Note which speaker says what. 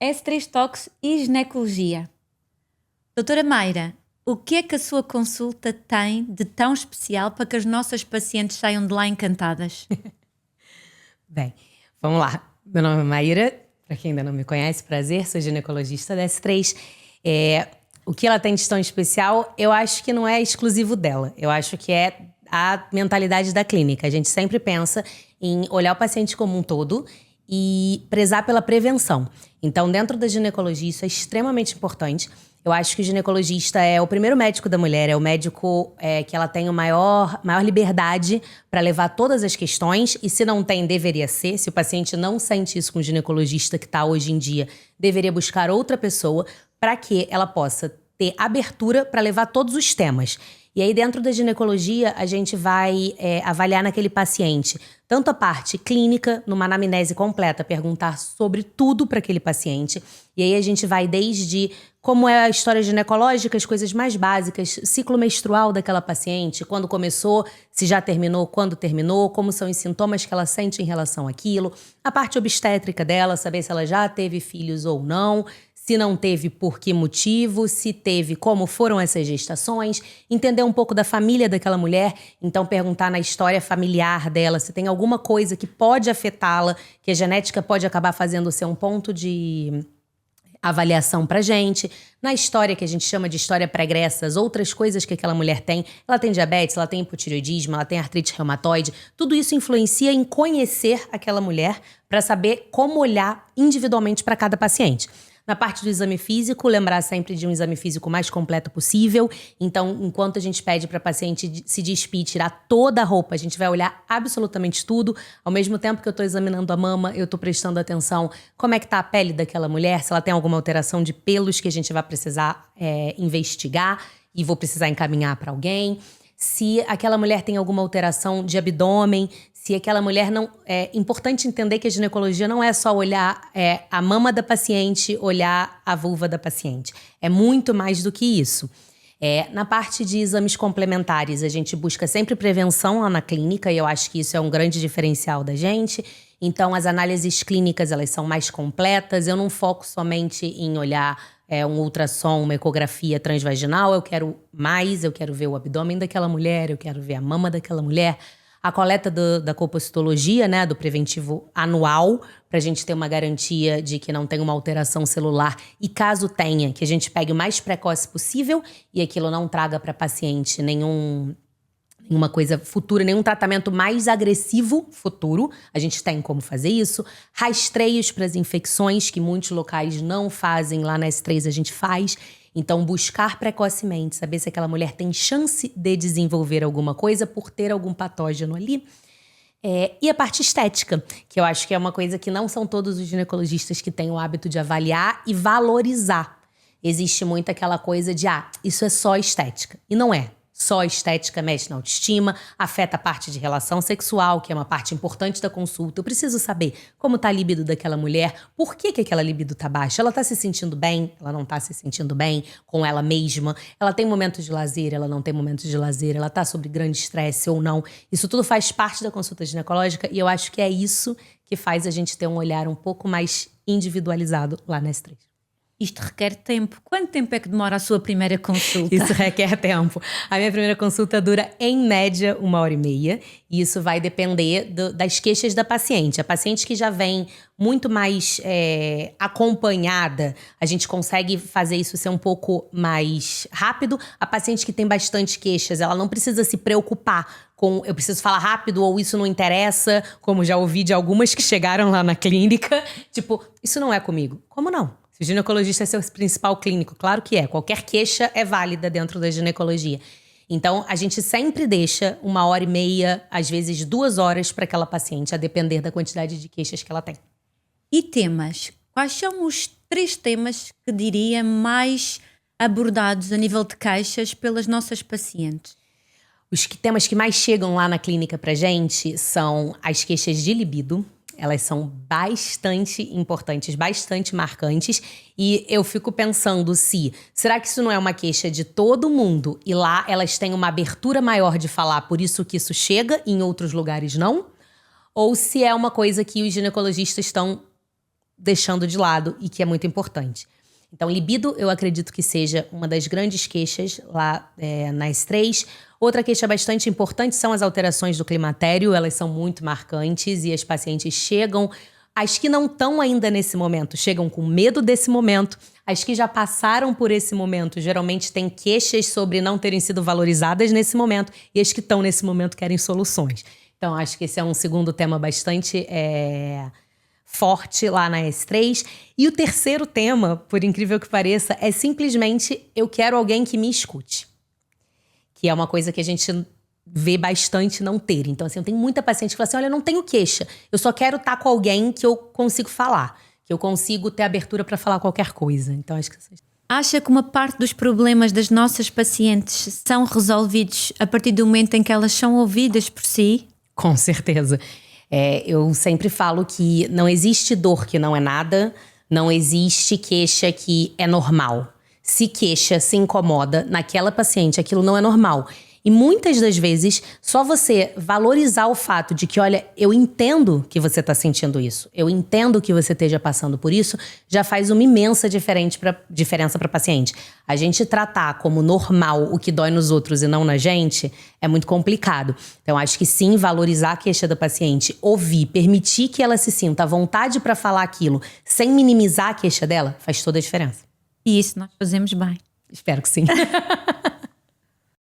Speaker 1: S3 Tox e ginecologia. Doutora Mayra, o que é que a sua consulta tem de tão especial para que as nossas pacientes saiam de lá encantadas?
Speaker 2: Bem, vamos lá. Meu nome é Mayra, para quem ainda não me conhece, prazer, sou ginecologista da S3. O que ela tem de tão especial, eu acho que não é exclusivo dela. Eu acho que é a mentalidade da clínica. A gente sempre pensa em olhar o paciente como um todo e prezar pela prevenção. Então, dentro da ginecologia, isso é extremamente importante. Eu acho que o ginecologista é o primeiro médico da mulher, é o médico que ela tem a maior liberdade para levar todas as questões, e se não tem, deveria ser. Se o paciente não sente isso com o ginecologista que está hoje em dia, deveria buscar outra pessoa para que ela possa ter abertura para levar todos os temas. E aí, dentro da ginecologia, a gente vai avaliar naquele paciente tanto a parte clínica, numa anamnese completa, perguntar sobre tudo para aquele paciente. E aí a gente vai desde como é a história ginecológica, as coisas mais básicas, ciclo menstrual daquela paciente, quando começou, se já terminou, quando terminou, como são os sintomas que ela sente em relação àquilo, a parte obstétrica dela, saber se ela já teve filhos ou não, se não teve, por que motivo, se teve, como foram essas gestações, entender um pouco da família daquela mulher, então perguntar na história familiar dela se tem alguma coisa que pode afetá-la, que a genética pode acabar fazendo ser um ponto de avaliação pra gente. Na história que a gente chama de história pregressa, as outras coisas que aquela mulher tem, ela tem diabetes, ela tem hipotireoidismo, ela tem artrite reumatoide, tudo isso influencia em conhecer aquela mulher para saber como olhar individualmente para cada paciente. Na parte do exame físico, lembrar sempre de um exame físico mais completo possível. Então, enquanto a gente pede para a paciente se despir, tirar toda a roupa, a gente vai olhar absolutamente tudo. Ao mesmo tempo que eu estou examinando a mama, eu estou prestando atenção como é que está a pele daquela mulher, se ela tem alguma alteração de pelos que a gente vai precisar investigar e vou precisar encaminhar para alguém. Se aquela mulher tem alguma alteração de abdômen, se aquela mulher não... É importante entender que a ginecologia não é só olhar a mama da paciente, olhar a vulva da paciente. É muito mais do que isso. Na parte de exames complementares, a gente busca sempre prevenção lá na clínica, e eu acho que isso é um grande diferencial da gente. Então, as análises clínicas, elas são mais completas. Eu não foco somente em olhar um ultrassom, uma ecografia transvaginal. Eu quero mais, eu quero ver o abdômen daquela mulher, eu quero ver a mama daquela mulher. A coleta da colpocitologia, né, do preventivo anual, para a gente ter uma garantia de que não tem uma alteração celular. E caso tenha, que a gente pegue o mais precoce possível e aquilo não traga para a paciente nenhuma coisa futura, nenhum tratamento mais agressivo futuro. A gente tem como fazer isso. Rastreios para as infecções, que muitos locais não fazem, lá na S3 a gente faz. Então, buscar precocemente, saber se aquela mulher tem chance de desenvolver alguma coisa por ter algum patógeno ali. E a parte estética, que eu acho que é uma coisa que não são todos os ginecologistas que têm o hábito de avaliar e valorizar. Existe muito aquela coisa de, isso é só estética. E não é. Só estética mexe na autoestima, afeta a parte de relação sexual, que é uma parte importante da consulta. Eu preciso saber como está a libido daquela mulher, por que aquela libido está baixa. Ela está se sentindo bem? Ela não está se sentindo bem com ela mesma? Ela tem momentos de lazer? Ela não tem momentos de lazer? Ela está sob grande estresse ou não? Isso tudo faz parte da consulta ginecológica, e eu acho que é isso que faz a gente ter um olhar um pouco mais individualizado lá na S3.
Speaker 1: Isto requer tempo. Quanto tempo é que demora a sua primeira consulta?
Speaker 2: Isso requer tempo. A minha primeira consulta dura, em média, 1h30. E isso vai depender das queixas da paciente. A paciente que já vem muito mais acompanhada, a gente consegue fazer isso ser um pouco mais rápido. A paciente que tem bastante queixas, ela não precisa se preocupar com eu preciso falar rápido ou isso não interessa, como já ouvi de algumas que chegaram lá na clínica. Tipo, isso não é comigo. Como não? O ginecologista é seu principal clínico, claro que é. Qualquer queixa é válida dentro da ginecologia. Então, a gente sempre deixa 1h30, às vezes 2 horas para aquela paciente, a depender da quantidade de queixas que ela tem.
Speaker 1: E temas? Quais são os 3 temas que diria mais abordados a nível de queixas pelas nossas pacientes?
Speaker 2: Os temas que mais chegam lá na clínica pra gente são as queixas de libido. Elas são bastante importantes, bastante marcantes. E eu fico pensando será que isso não é uma queixa de todo mundo? E lá elas têm uma abertura maior de falar, por isso que isso chega, e em outros lugares não? Ou se é uma coisa que os ginecologistas estão deixando de lado e que é muito importante. Então, libido, eu acredito que seja uma das grandes queixas lá nas 3. Outra queixa bastante importante são as alterações do climatério. Elas são muito marcantes e as pacientes chegam... As que não estão ainda nesse momento, chegam com medo desse momento. As que já passaram por esse momento, geralmente têm queixas sobre não terem sido valorizadas nesse momento. E as que estão nesse momento querem soluções. Então, acho que esse é um segundo tema bastante... forte lá na S3. E o terceiro tema, por incrível que pareça, é simplesmente eu quero alguém que me escute. Que é uma coisa que a gente vê bastante não ter. Então, assim, eu tenho muita paciente que fala assim, olha, eu não tenho queixa. Eu só quero estar com alguém que eu consigo falar. Que eu consigo ter abertura para falar qualquer coisa. Então, acho que...
Speaker 1: Acha que uma parte dos problemas das nossas pacientes são resolvidos a partir do momento em que elas são ouvidas por si?
Speaker 2: Com certeza. Eu sempre falo que não existe dor que não é nada, não existe queixa que é normal. Se queixa, se incomoda naquela paciente, aquilo não é normal. E muitas das vezes, só você valorizar o fato de que, olha, eu entendo que você está sentindo isso, eu entendo que você esteja passando por isso, já faz uma imensa diferença para a paciente. A gente tratar como normal o que dói nos outros e não na gente é muito complicado. Então, acho que sim, valorizar a queixa da paciente, ouvir, permitir que ela se sinta à vontade para falar aquilo, sem minimizar a queixa dela, faz toda a diferença.
Speaker 1: E isso nós fazemos bem.
Speaker 2: Espero que sim.